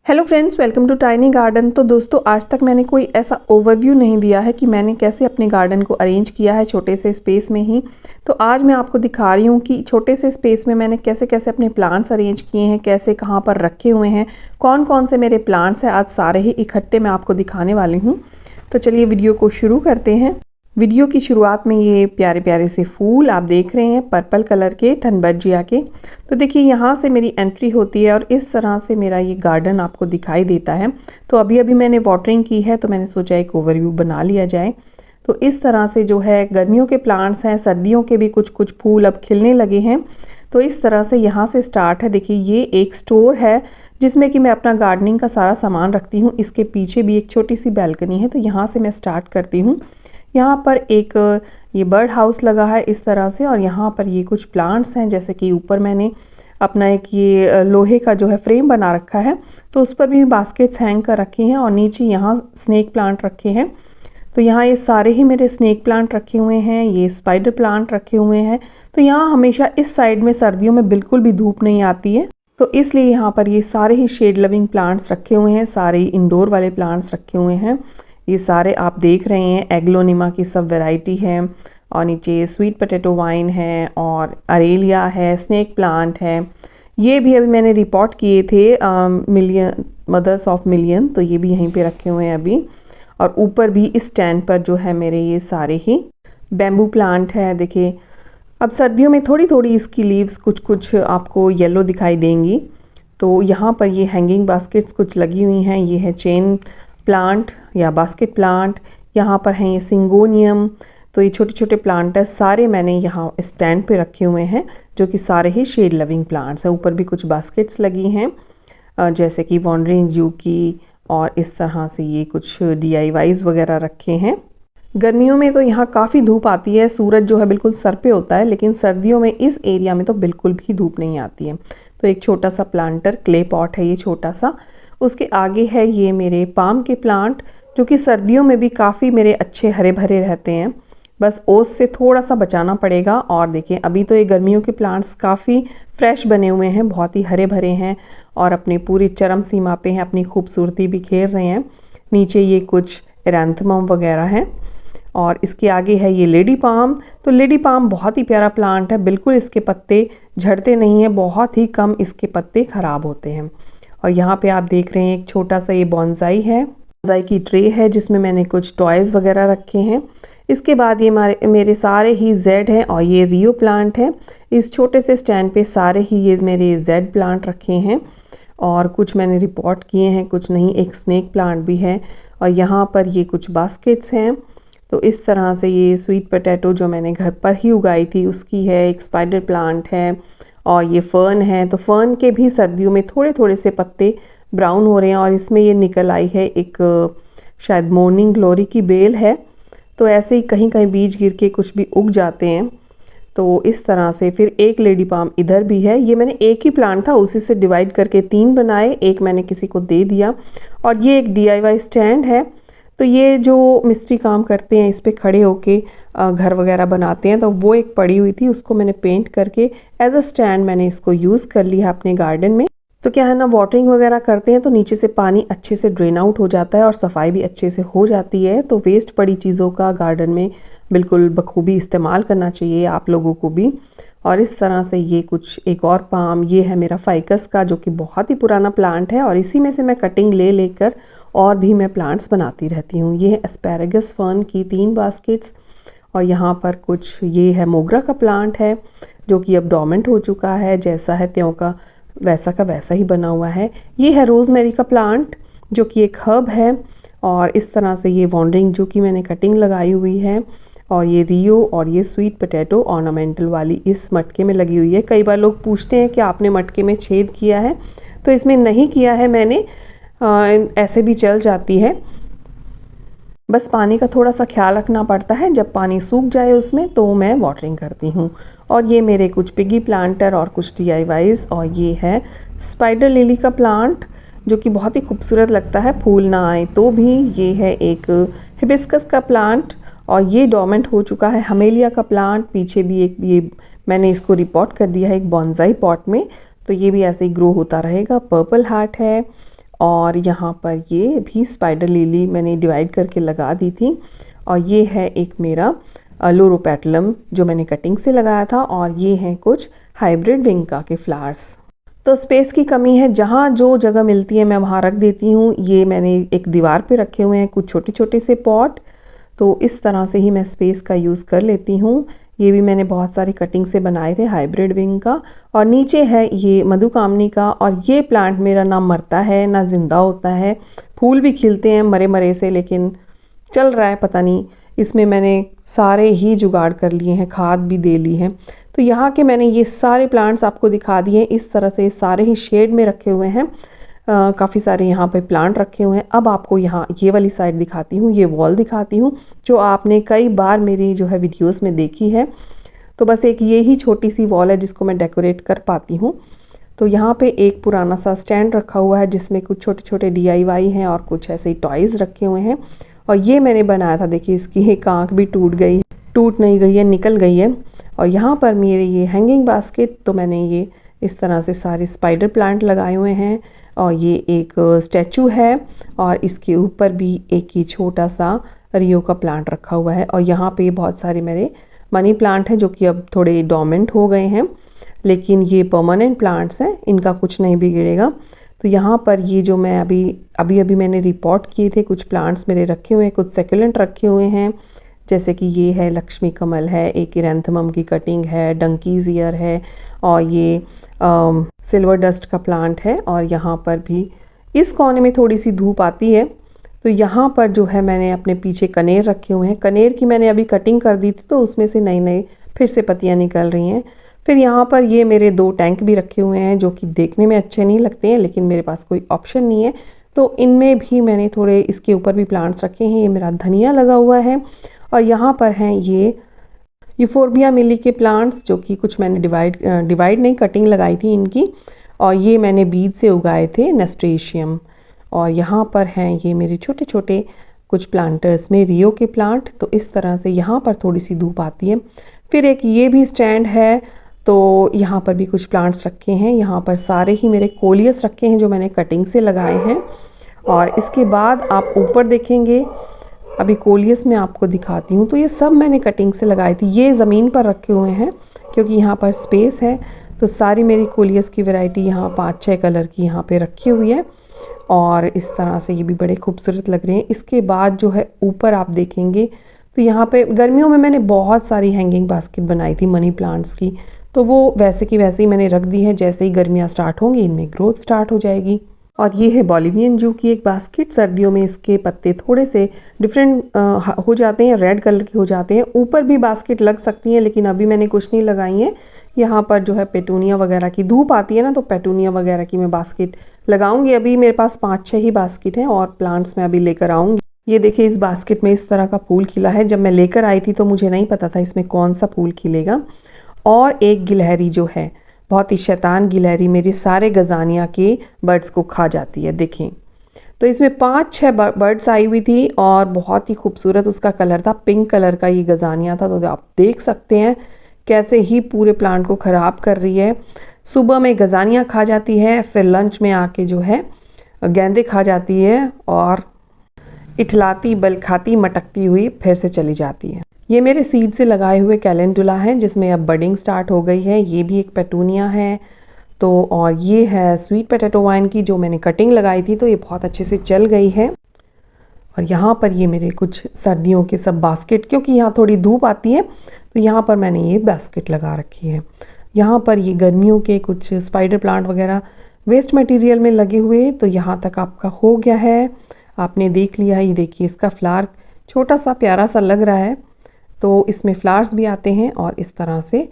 Hello friends, welcome to tiny garden. तो दोस्तों, आज तक मैंने कोई ऐसा ओवरव्यू नहीं दिया है कि मैंने कैसे अपने गार्डन को अरेंज किया है छोटे से स्पेस में ही। तो आज मैं आपको दिखा रही हूँ कि छोटे से स्पेस में मैंने कैसे कैसे अपने प्लांट्स अरेंज किए हैं, कैसे कहाँ पर रखे हुए हैं, कौन कौन से मेरे प्लांट्स हैं। आज सारे ही इकट्ठे मैं आपको दिखाने वाली हूँ। तो चलिए वीडियो को शुरू करते हैं। वीडियो की शुरुआत में ये प्यारे प्यारे से फूल आप देख रहे हैं, पर्पल कलर के थनबर्जिया के। तो देखिए, यहाँ से मेरी एंट्री होती है और इस तरह से मेरा ये गार्डन आपको दिखाई देता है। तो अभी अभी मैंने वाटरिंग की है, तो मैंने सोचा एक ओवरव्यू बना लिया जाए। तो इस तरह से जो है गर्मियों के प्लांट्स हैं, सर्दियों के भी कुछ कुछ फूल अब खिलने लगे हैं। तो इस तरह से यहाँ से स्टार्ट है। देखिए, ये एक स्टोर है जिसमें कि मैं अपना गार्डनिंग का सारा सामान रखती हूँ। इसके पीछे भी एक छोटी सी बैल्कनी है, तो यहाँ से मैं स्टार्ट करती हूँ। यहाँ पर एक ये बर्ड हाउस लगा है इस तरह से, और यहाँ पर ये कुछ प्लांट्स हैं। जैसे कि ऊपर मैंने अपना एक ये लोहे का जो है फ्रेम बना रखा है, तो उस पर भी बास्केट्स हैंग कर रखे हैं, और नीचे यहाँ स्नेक प्लांट रखे हैं। तो यहाँ ये सारे ही मेरे स्नेक प्लांट रखे हुए हैं, ये स्पाइडर प्लांट रखे हुए हैं। तो यहाँ हमेशा इस साइड में सर्दियों में बिल्कुल भी धूप नहीं आती है, तो इसलिए यहाँ पर ये सारे ही शेड लविंग प्लांट्स रखे हुए हैं, सारे इंडोर वाले प्लांट्स रखे हुए हैं। ये सारे आप देख रहे हैं एग्लोनिमा की सब वैरायटी है, और नीचे स्वीट पोटैटो वाइन है, और अरेलिया है, स्नेक प्लांट है। ये भी अभी मैंने रिपोर्ट किए थे मिलियन मदर्स ऑफ मिलियन, तो ये भी यहीं पे रखे हुए हैं अभी। और ऊपर भी इस स्टैंड पर जो है मेरे ये सारे ही बैम्बू प्लांट है। देखिए, अब सर्दियों में थोड़ी थोड़ी इसकी लीव्स कुछ कुछ आपको येलो दिखाई देंगी। तो यहाँ पर ये हैंगिंग बास्केट्स कुछ लगी हुई हैं। ये है चेन प्लांट या बास्केट प्लांट। यहाँ पर हैं ये सिंगोनियम। तो ये छोटे छोटे प्लांट है, सारे मैंने यहाँ स्टैंड पे रखे हुए हैं, जो कि सारे ही शेड लविंग प्लांट्स हैं। ऊपर भी कुछ बास्केट्स लगी हैं, जैसे कि वॉन्डरिंग जू की, और इस तरह से ये कुछ DIYs वगैरह रखे हैं। गर्मियों में तो यहाँ काफ़ी धूप आती है, सूरज जो है बिल्कुल सर पे होता है, लेकिन सर्दियों में इस एरिया में तो बिल्कुल भी धूप नहीं आती है। तो एक छोटा सा प्लांटर क्ले पॉट है ये छोटा सा। उसके आगे है ये मेरे पाम के प्लांट, जो कि सर्दियों में भी काफ़ी मेरे अच्छे हरे भरे रहते हैं। बस ओस से थोड़ा सा बचाना पड़ेगा। और देखिए, अभी तो ये गर्मियों के प्लांट्स काफ़ी फ्रेश बने हुए हैं, बहुत ही हरे भरे हैं, और अपनी पूरी चरम सीमा पे हैं, अपनी खूबसूरती बिखेर रहे हैं। नीचे ये कुछ एरैंथमम वगैरह हैं, और इसके आगे है ये लेडी पाम। तो लेडी पाम बहुत ही प्यारा प्लांट है, बिल्कुल इसके पत्ते झड़ते नहीं हैं, बहुत ही कम इसके पत्ते ख़राब होते हैं। और यहाँ पे आप देख रहे हैं एक छोटा सा ये बॉन्साई है, बॉन्साई की ट्रे है जिसमें मैंने कुछ टॉयज़ वगैरह रखे हैं। इसके बाद ये मेरे सारे ही जेड हैं, और ये रियो प्लांट है। इस छोटे से स्टैंड पे सारे ही ये मेरे जेड प्लांट रखे हैं, और कुछ मैंने रिपोर्ट किए हैं, कुछ नहीं। एक स्नेक प्लांट भी है, और यहाँ पर ये कुछ बास्केट्स हैं। तो इस तरह से ये स्वीट पोटैटो जो मैंने घर पर ही उगाई थी उसकी है। एक स्पाइडर प्लांट है, और ये फर्न है। तो फर्न के भी सर्दियों में थोड़े थोड़े से पत्ते ब्राउन हो रहे हैं, और इसमें ये निकल आई है एक शायद मॉर्निंग ग्लोरी की बेल है। तो ऐसे ही कहीं कहीं बीज गिर के कुछ भी उग जाते हैं। तो इस तरह से फिर एक लेडी पाम इधर भी है। ये मैंने एक ही प्लांट था, उसी से डिवाइड करके 3 बनाए, एक मैंने किसी को दे दिया। और ये एक DIY स्टैंड है। तो ये जो मिस्त्री काम करते हैं इस पे खड़े होके घर वगैरह बनाते हैं, तो वो एक पड़ी हुई थी, उसको मैंने पेंट करके एज अ स्टैंड मैंने इसको यूज़ कर लिया अपने गार्डन में। तो क्या है ना, वाटरिंग वगैरह करते हैं तो नीचे से पानी अच्छे से ड्रेन आउट हो जाता है, और सफाई भी अच्छे से हो जाती है। तो वेस्ट पड़ी चीज़ों का गार्डन में बिल्कुल बखूबी इस्तेमाल करना चाहिए आप लोगों को भी। और इस तरह से ये कुछ एक और पाम, ये है मेरा फाइकस का, जो कि बहुत ही पुराना प्लांट है, और इसी में से मैं कटिंग ले लेकर और भी मैं प्लांट्स बनाती रहती हूँ। ये है एस्पैरागस फर्न की 3 बास्केट्स। और यहाँ पर कुछ ये है मोगरा का प्लांट है, जो कि अब डोमेंट हो चुका है, जैसा है त्यों का वैसा ही बना हुआ है। ये है रोज़मेरी का प्लांट, जो कि एक हर्ब है। और इस तरह से ये वॉन्डरिंग जो कि मैंने कटिंग लगाई हुई है, और ये रियो और ये स्वीट पोटैटो ऑर्नामेंटल वाली इस मटके में लगी हुई है। कई बार लोग पूछते हैं कि आपने मटके में छेद किया है, तो इसमें नहीं किया है मैंने, ऐसे भी चल जाती है। बस पानी का थोड़ा सा ख्याल रखना पड़ता है, जब पानी सूख जाए उसमें तो मैं वाटरिंग करती हूँ। और ये मेरे कुछ पिगी प्लांटर और कुछ DIYs। और ये है स्पाइडर लिली का प्लांट, जो कि बहुत ही खूबसूरत लगता है, फूल ना आए तो भी। ये है एक हिबिस्कस का प्लांट, और ये डोमेंट हो चुका है हमेलिया का प्लांट। पीछे भी एक ये मैंने इसको रिपोर्ट कर दिया है एक बॉन्साई पॉट में, तो ये भी ऐसे ही ग्रो होता रहेगा। पर्पल हार्ट है, और यहाँ पर ये भी स्पाइडर लिली मैंने डिवाइड करके लगा दी थी। और ये है एक मेरा लोरोपेटलम जो मैंने कटिंग से लगाया था। और ये हैं कुछ हाइब्रिड विंका के फ्लावर्स। तो स्पेस की कमी है, जहाँ जो जगह मिलती है मैं वहाँ रख देती हूँ। ये मैंने एक दीवार पे रखे हुए हैं कुछ छोटे छोटे से पॉट, तो इस तरह से ही मैं स्पेस का यूज़ कर लेती हूँ। ये भी मैंने बहुत सारी कटिंग से बनाए थे हाइब्रिड विंग का। और नीचे है ये मधुकामनी का। और ये प्लांट मेरा ना मरता है ना ज़िंदा होता है, फूल भी खिलते हैं मरे मरे से, लेकिन चल रहा है पता नहीं। इसमें मैंने सारे ही जुगाड़ कर लिए हैं, खाद भी दे ली है। तो यहाँ के मैंने ये सारे प्लांट्स आपको दिखा दिए। इस तरह से सारे ही शेड में रखे हुए हैं। काफ़ी सारे यहाँ पे प्लांट रखे हुए हैं। अब आपको यहाँ ये वाली साइड दिखाती हूँ, ये वॉल दिखाती हूँ जो आपने कई बार मेरी जो है वीडियोस में देखी है। तो बस एक ये ही छोटी सी वॉल है जिसको मैं डेकोरेट कर पाती हूँ। तो यहाँ पे एक पुराना सा स्टैंड रखा हुआ है जिसमें कुछ छोटे छोटे DIY हैं और कुछ ऐसे ही टॉयज़ रखे हुए हैं। और ये मैंने बनाया था, देखिए इसकी एक आँख भी टूट नहीं गई है, निकल गई है। और यहाँ पर मेरे ये हैंगिंग बास्केट, तो मैंने ये इस तरह से सारे स्पाइडर प्लांट लगाए हुए हैं। और ये एक स्टैचू है और इसके ऊपर भी एक ही छोटा सा रियो का प्लांट रखा हुआ है। और यहाँ पे बहुत सारे मेरे मनी प्लांट हैं जो कि अब थोड़े डोमेंट हो गए हैं, लेकिन ये परमानेंट प्लांट्स हैं, इनका कुछ नहीं बिगड़ेगा। तो यहाँ पर ये जो मैं अभी मैंने रिपोर्ट किए थे, कुछ प्लांट्स मेरे रखे हुए हैं, कुछ सेकुलेंट रखे हुए हैं, जैसे कि ये है लक्ष्मी कमल है, एक इरेंथमम की कटिंग है, डंकीज ईयर है, और ये सिल्वर डस्ट का प्लांट है। और यहाँ पर भी इस कोने में थोड़ी सी धूप आती है, तो यहाँ पर जो है मैंने अपने पीछे कनेर रखे हुए हैं। कनेर की मैंने अभी कटिंग कर दी थी, तो उसमें से नई नई फिर से पत्तियाँ निकल रही हैं। फिर यहाँ पर ये मेरे 2 टैंक भी रखे हुए हैं जो कि देखने में अच्छे नहीं लगते हैं, लेकिन मेरे पास कोई ऑप्शन नहीं है, तो इनमें भी मैंने थोड़े इसके ऊपर भी प्लांट्स रखे हैं। ये मेरा धनिया लगा हुआ है। और यहाँ पर हैं ये यूफोर्बिया मिली के प्लांट्स जो कि कुछ मैंने डिवाइड नहीं, कटिंग लगाई थी इनकी। और ये मैंने बीज से उगाए थे, नेस्ट्रेशियम। और यहाँ पर हैं ये मेरे छोटे छोटे कुछ प्लांटर्स में रियो के प्लांट। तो इस तरह से यहाँ पर थोड़ी सी धूप आती है। फिर एक ये भी स्टैंड है, तो यहाँ पर भी कुछ प्लांट्स रखे हैं। यहाँ पर सारे ही मेरे कोलियस रखे हैं जो मैंने कटिंग से लगाए हैं। और इसके बाद आप ऊपर देखेंगे, अभी कोलियस में आपको दिखाती हूँ, तो ये सब मैंने कटिंग से लगाई थी। ये ज़मीन पर रखे हुए हैं क्योंकि यहाँ पर स्पेस है। तो सारी मेरी कोलियस की वैरायटी यहाँ 5-6 कलर की यहाँ पे रखी हुई है। और इस तरह से ये भी बड़े खूबसूरत लग रहे हैं। इसके बाद जो है ऊपर आप देखेंगे तो यहाँ पे गर्मियों में मैंने बहुत सारी हैंगिंग बास्केट बनाई थी मनी प्लांट्स की, तो वो वैसे की वैसे ही मैंने रख दी है। जैसे ही गर्मियाँ स्टार्ट होंगी इनमें ग्रोथ स्टार्ट हो जाएगी। और ये है बोलिवियन जू की एक बास्केट। सर्दियों में इसके पत्ते थोड़े से डिफरेंट हो जाते हैं, रेड कलर के हो जाते हैं। ऊपर भी बास्केट लग सकती हैं, लेकिन अभी मैंने कुछ नहीं लगाई हैं। यहाँ पर जो है पेटूनिया वगैरह की धूप आती है ना, तो पेटूनिया वगैरह की मैं बास्केट लगाऊंगी। अभी मेरे पास 5-6 ही बास्केट हैं और प्लांट्स मैं अभी लेकर आऊँगी। ये देखिए इस बास्केट में इस तरह का फूल खिला है। जब मैं लेकर आई थी तो मुझे नहीं पता था इसमें कौन सा फूल खिलेगा। और एक गिलहरी जो है, बहुत ही शैतान गिलहरी, मेरे सारे गजानिया के बर्ड्स को खा जाती है। देखें तो इसमें 5-6 बर्ड्स आई हुई थी और बहुत ही खूबसूरत उसका कलर था, पिंक कलर का ये गजानिया था। तो आप देख सकते हैं कैसे ही पूरे प्लांट को ख़राब कर रही है। सुबह में गजानिया खा जाती है, फिर लंच में आके जो है गेंदे खा जाती है और इठलाती बलखाती मटकती हुई फिर से चली जाती है। ये मेरे सीड से लगाए हुए कैलेंडुला हैं जिसमें अब बडिंग स्टार्ट हो गई है। ये भी एक पेटूनिया है। तो और ये है स्वीट पोटैटो वाइन की जो मैंने कटिंग लगाई थी, तो ये बहुत अच्छे से चल गई है। और यहाँ पर ये मेरे कुछ सर्दियों के सब बास्केट, क्योंकि यहाँ थोड़ी धूप आती है तो यहाँ पर मैंने ये बास्केट लगा रखी है। यहाँ पर ये गर्मियों के कुछ स्पाइडर प्लांट वगैरह वेस्ट मटेरियल में लगे हुए। तो यहाँ तक आपका हो गया है, आपने देख लिया है। ये देखिए इसका फ्लावर छोटा सा प्यारा सा लग रहा है, तो इसमें फ्लावर्स भी आते हैं। और इस तरह से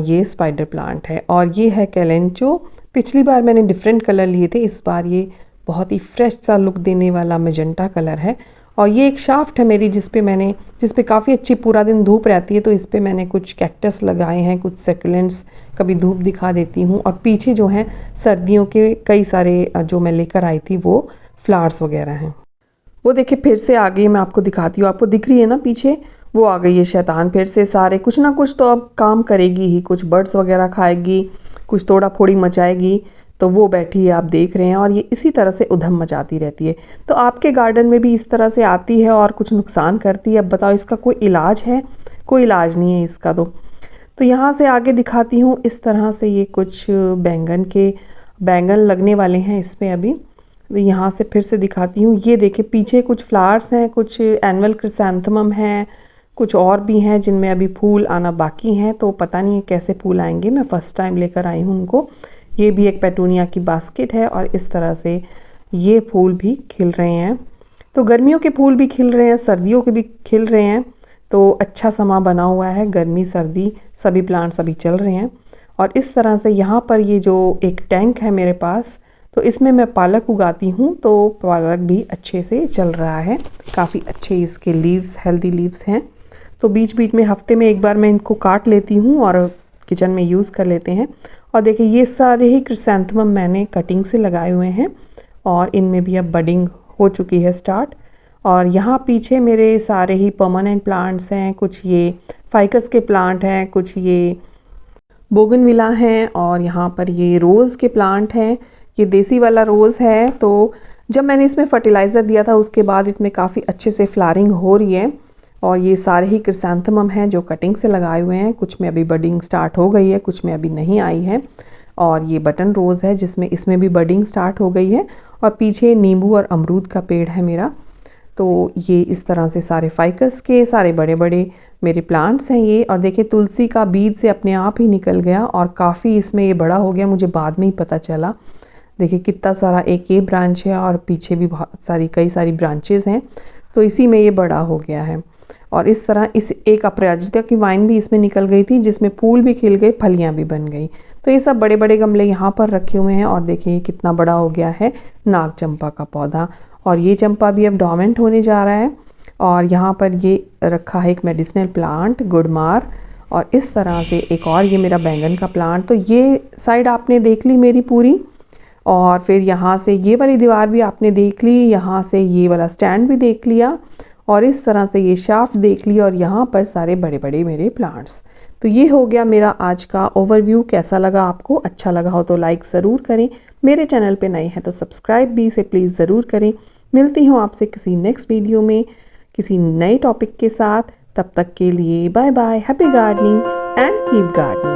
ये स्पाइडर प्लांट है। और ये है कैलेंचो। पिछली बार मैंने डिफरेंट कलर लिए थे, इस बार ये बहुत ही फ्रेश सा लुक देने वाला मैजेंटा कलर है। और ये एक शाफ्ट है मेरी जिस पे काफ़ी अच्छी पूरा दिन धूप रहती है, तो इस पे मैंने कुछ कैक्टस लगाए हैं, कुछ सेकुलेंट्स, कभी धूप दिखा देती हूँ। और पीछे जो हैं सर्दियों के कई सारे जो मैं लेकर आई थी वो फ्लावर्स वगैरह हैं। वो देखिए फिर से आ गई, मैं आपको दिखाती हूँ। आपको दिख रही है ना पीछे, वो आ गई है शैतान फिर से। सारे कुछ ना कुछ तो अब काम करेगी ही, कुछ बर्ड्स वगैरह खाएगी, कुछ तोड़ा फोड़ी मचाएगी। तो वो बैठी है, आप देख रहे हैं, और ये इसी तरह से उधम मचाती रहती है। तो आपके गार्डन में भी इस तरह से आती है और कुछ नुकसान करती है। अब बताओ इसका कोई इलाज है? कोई इलाज नहीं है इसका। तो यहाँ से आगे दिखाती हूँ। इस तरह से ये कुछ बैंगन लगने वाले हैं इसमें अभी। तो यहाँ से फिर से दिखाती हूँ। ये देखिए पीछे कुछ फ्लावर्स हैं, कुछ एनुअल क्रिसैंथेमम हैं, कुछ और भी हैं जिनमें अभी फूल आना बाकी हैं। तो पता नहीं है कैसे फूल आएंगे, मैं फ़र्स्ट टाइम लेकर आई हूँ उनको। ये भी एक पेटूनिया की बास्केट है और इस तरह से ये फूल भी खिल रहे हैं। तो गर्मियों के फूल भी खिल रहे हैं, सर्दियों के भी खिल रहे हैं। तो अच्छा समा बना हुआ है, गर्मी सर्दी सभी प्लांट्स अभी चल रहे हैं। और इस तरह से यहाँ पर ये जो एक टैंक है मेरे पास, तो इसमें मैं पालक उगाती हूँ। तो पालक भी अच्छे से चल रहा है, काफ़ी अच्छे इसके लीव्स, हेल्दी लीव्स हैं। तो बीच बीच में हफ्ते में एक बार मैं इनको काट लेती हूँ और किचन में यूज़ कर लेते हैं। और देखिए ये सारे ही क्रिसैंथेमम मैंने कटिंग से लगाए हुए हैं और इनमें भी अब बडिंग हो चुकी है स्टार्ट। और यहाँ पीछे मेरे सारे ही परमानेंट प्लांट्स हैं, कुछ ये फाइकस के प्लांट हैं, कुछ ये बोगनविला हैं, और यहाँ पर ये रोज़ के प्लांट हैं। ये देसी वाला रोज़ है। तो जब मैंने इसमें फर्टिलाइज़र दिया था उसके बाद इसमें काफ़ी अच्छे से फ्लावरिंग हो रही है। और ये सारे ही क्रिसैंथेमम हैं जो कटिंग से लगाए हुए हैं। कुछ में अभी बडिंग स्टार्ट हो गई है, कुछ में अभी नहीं आई है। और ये बटन रोज़ है जिसमें इसमें भी बडिंग स्टार्ट हो गई है। और पीछे नींबू और अमरूद का पेड़ है मेरा। तो ये इस तरह से सारे फाइकस के सारे बड़े बड़े मेरे प्लांट्स हैं ये। और देखिए तुलसी का बीज से अपने आप ही निकल गया और काफ़ी इसमें ये बड़ा हो गया, मुझे बाद में ही पता चला। देखिए कितना सारा, एक ये ब्रांच है और पीछे भी बहुत सारी कई सारी ब्रांचेस हैं। तो इसी में ये बड़ा हो गया है। और इस तरह इस एक अपराजिता की वाइन भी इसमें निकल गई थी जिसमें फूल भी खिल गए, फलियां भी बन गई। तो ये सब बड़े बड़े गमले यहाँ पर रखे हुए हैं। और देखिए कितना बड़ा हो गया है नाग चंपा का पौधा। और ये चंपा भी अब डोमेंट होने जा रहा है। और यहाँ पर ये रखा है एक मेडिसिनल प्लांट गुड़मार। और इस तरह से एक और ये मेरा बैंगन का प्लांट। तो ये साइड आपने देख ली मेरी पूरी। और फिर यहाँ से ये वाली दीवार भी आपने देख ली, यहाँ से ये वाला स्टैंड भी देख लिया, और इस तरह से ये शाफ्ट देख ली, और यहाँ पर सारे बड़े बड़े मेरे प्लांट्स। तो ये हो गया मेरा आज का ओवरव्यू। कैसा लगा आपको? अच्छा लगा हो तो लाइक ज़रूर करें। मेरे चैनल पे नए हैं तो सब्सक्राइब भी इसे प्लीज़ ज़रूर करें। मिलती हूँ आपसे किसी नेक्स्ट वीडियो में किसी नए टॉपिक के साथ। तब तक के लिए bye bye, happy gardening and keep gardening.